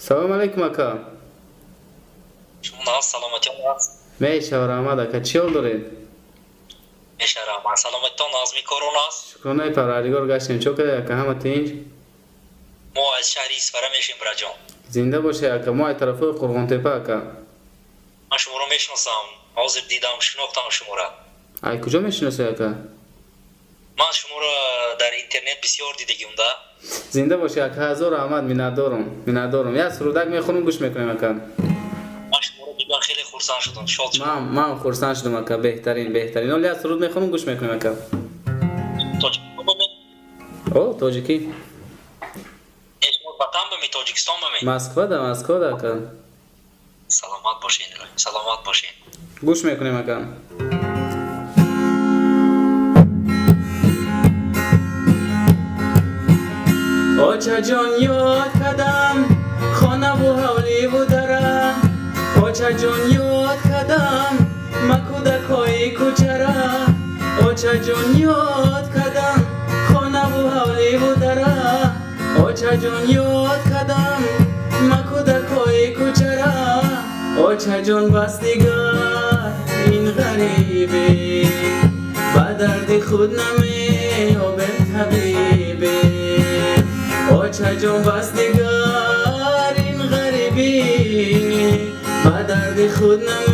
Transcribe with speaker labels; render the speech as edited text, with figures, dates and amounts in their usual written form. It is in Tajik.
Speaker 1: Salam alaikum aka.
Speaker 2: Şuna salamatyon az.
Speaker 1: Meşe Ramad aka çi oldurin?
Speaker 2: Meşara salamatyon az mi koronas.
Speaker 1: Şükronay parvardigor gashtem chokade aka hama tinch.
Speaker 2: ما از شهر اسفره میشیم براجان.
Speaker 1: Zinde boşe aka moy tarafı Qurg'ontepa aka.
Speaker 2: من شما رو میشناسم. حاضر دیدم شناختم شما را.
Speaker 1: Ay kuja meshinosi aka?
Speaker 2: من شما را در اینترنت بسیار دیدم ده.
Speaker 1: Zinde boşe aka hazor Ahmad minadorum. Ya surudak mekhunum gush mekonim aka.
Speaker 2: من شما را دیدم خیلی خرسند شدم. شاد شدم.
Speaker 1: Man khursan shudum aka behtarin. Ol ya surud mekhunum gush mekonim aka.
Speaker 2: تاجیکستان بمی.
Speaker 1: O tojiki.
Speaker 2: شما وطن بمی تاجیکستان بمی.
Speaker 1: Moskva da aka.
Speaker 2: سلامت باشین. سلامت باشین.
Speaker 1: Gush mekonim aka. Ocha jon yod kadam khona bu havli bu daram. Ocha jon yod kadam makuda koi kuchara. Ocha jon yod kadam khona bu havli bu daram. Ocha jon yod kadam makuda koi kuchara. Ocha jon basdigar in gharibi ba dardi khud name ho ben habibi. Ocha jon basdigar in gharibi ba dardi khud name